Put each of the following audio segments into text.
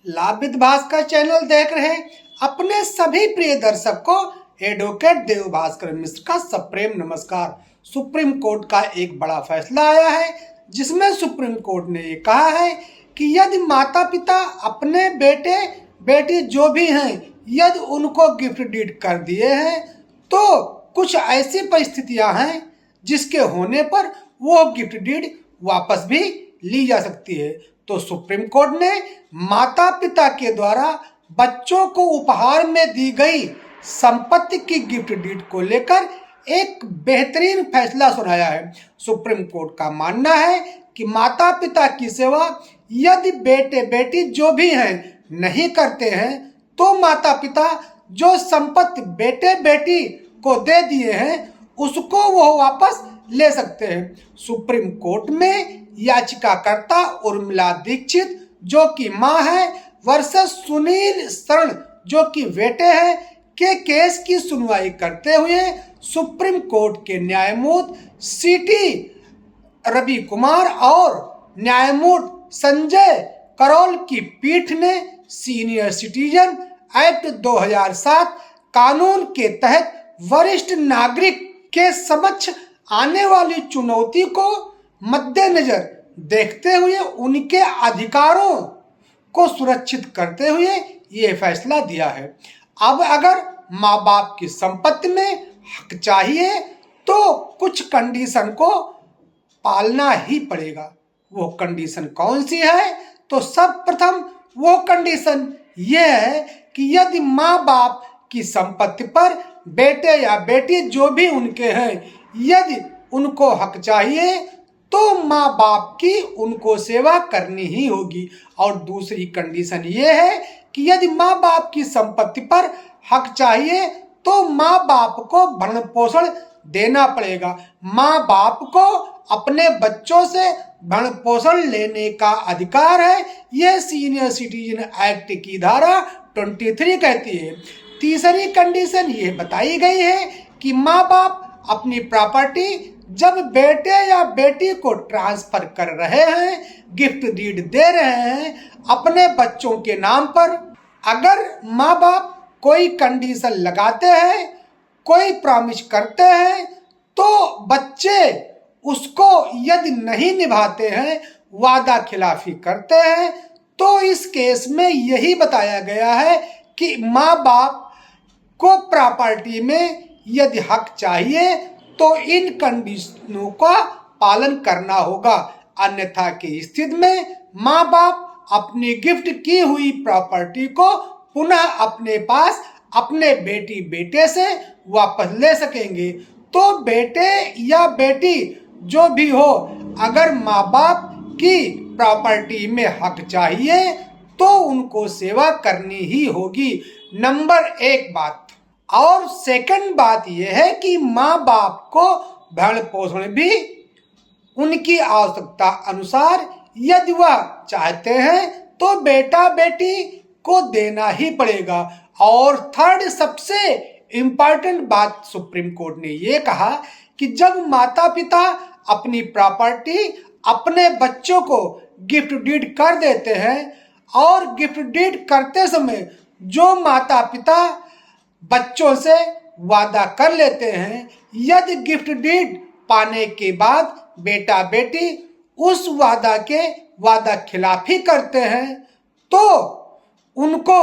लाभित Bhaskar channel देख रहे अपने सभी प्रिय दर्शक को एडवोकेट देव भास्कर मिश्र का सप्रेम नमस्कार। सुप्रीम कोर्ट का एक बड़ा फैसला आया है जिसमें सुप्रीम कोर्ट ने ये कहा है कि यदि माता पिता अपने बेटे बेटी जो भी हैं यदि उनको गिफ्ट डीड कर दिए हैं तो कुछ ऐसी परिस्थितियां हैं जिसके होने पर वो गिफ्ट डीड वापस भी ली जा सकती है। तो सुप्रीम कोर्ट ने माता पिता के द्वारा बच्चों को उपहार में दी गई संपत्ति की गिफ्ट डीड को लेकर एक बेहतरीन फैसला सुनाया है। सुप्रीम कोर्ट का मानना है कि माता पिता की सेवा यदि बेटे बेटी जो भी हैं नहीं करते हैं तो माता पिता जो संपत्ति बेटे बेटी को दे दिए हैं उसको वो वापस ले सकते हैं। सुप्रीम कोर्ट में याचिकाकर्ता उर्मिला दीक्षित जो कि मां है वर्सेस सुनील शरण जो कि बेटे हैं के केस की सुनवाई करते हुए सुप्रीम कोर्ट के न्यायमूर्ति सीटी रवि कुमार और न्यायमूर्ति संजय करोल की पीठ ने सीनियर सिटीजन एक्ट 2007 कानून के तहत वरिष्ठ नागरिक के समक्ष आने वाली चुनौती को मद्देनजर देखते हुए उनके अधिकारों को सुरक्षित करते हुए ये फैसला दिया है। अब अगर माँ बाप की संपत्ति में हक चाहिए तो कुछ कंडीशन को पालना ही पड़ेगा। वो कंडीशन कौन सी है? तो सर्वप्रथम वो कंडीशन ये है कि यदि माँ बाप की संपत्ति पर बेटे या बेटी जो भी उनके हैं यदि उनको हक चाहिए तो माँ बाप की उनको सेवा करनी ही होगी। और दूसरी कंडीशन ये है कि यदि माँ बाप की संपत्ति पर हक चाहिए तो माँ बाप को भरण पोषण देना पड़ेगा। माँ बाप को अपने बच्चों से भरण पोषण लेने का अधिकार है, यह सीनियर सिटीजन एक्ट की धारा 23 कहती है। तीसरी कंडीशन ये बताई गई है कि माँ बाप अपनी प्रॉपर्टी जब बेटे या बेटी को ट्रांसफर कर रहे हैं गिफ्ट डीड दे रहे हैं अपने बच्चों के नाम पर, अगर माँ बाप कोई कंडीशन लगाते हैं कोई प्रॉमिस करते हैं तो बच्चे उसको यदि नहीं निभाते हैं वादा खिलाफी करते हैं तो इस केस में यही बताया गया है कि माँ बाप को प्रॉपर्टी में यदि हक चाहिए तो इन कंडीशनों का पालन करना होगा। अन्यथा की स्थिति में माँ बाप अपनी गिफ्ट की हुई प्रॉपर्टी को पुनः अपने पास अपने बेटी बेटे से वापस ले सकेंगे। तो बेटे या बेटी जो भी हो अगर माँ बाप की प्रॉपर्टी में हक चाहिए तो उनको सेवा करनी ही होगी। नंबर एक बात। और सेकंड बात यह है कि माँ बाप को भरण पोषण भी उनकी आवश्यकता अनुसार यदि वह चाहते हैं तो बेटा बेटी को देना ही पड़ेगा। और थर्ड सबसे इम्पोर्टेंट बात सुप्रीम कोर्ट ने ये कहा कि जब माता पिता अपनी प्रॉपर्टी अपने बच्चों को गिफ्ट डीड कर देते हैं और गिफ्ट डीड करते समय जो माता पिता बच्चों से वादा कर लेते हैं यदि गिफ्ट डीड पाने के बाद बेटा बेटी उस वादा खिलाफी करते हैं तो उनको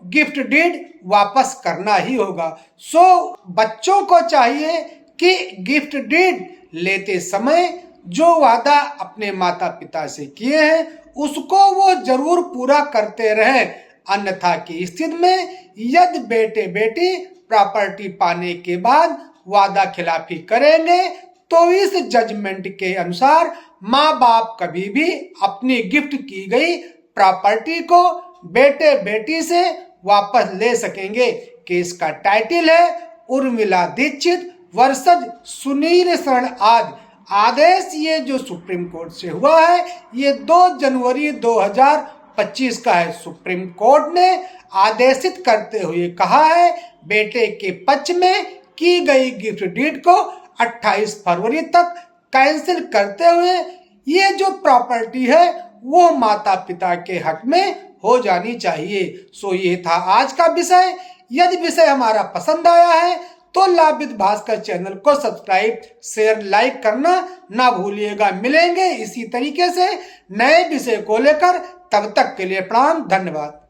गिफ्ट डीड वापस करना ही होगा। सो बच्चों को चाहिए कि गिफ्ट डीड लेते समय जो वादा अपने माता पिता से किए हैं उसको वो जरूर पूरा करते रहें। अन्यथा की स्थिति में यदि बेटे बेटी प्रॉपर्टी पाने के बाद वादा खिलाफी करेंगे तो इस जजमेंट के अनुसार माँ बाप कभी भी अपनी गिफ्ट की गई प्रॉपर्टी को बेटे बेटी से वापस ले सकेंगे। केस का टाइटल है उर्मिला दीक्षित वर्सेस सुनील शरण आदि। आदेश ये जो सुप्रीम कोर्ट से हुआ है ये 2 जनवरी 2025 का है। सुप्रीम कोर्ट ने आदेशित करते हुए कहा है बेटे के पक्ष में की गई गिफ्ट डीड को 28 फरवरी तक कैंसिल करते हुए ये जो प्रॉपर्टी है वो माता पिता के हक में हो जानी चाहिए। सो ये था आज का विषय। यदि विषय हमारा पसंद आया है तो लाभित भास्कर चैनल को सब्सक्राइब, शेयर, लाइक करना ना भूलिएगा। मिलेंगे इसी तरीके से नए विषय को लेकर, तब तक के लिए प्रणाम, धन्यवाद।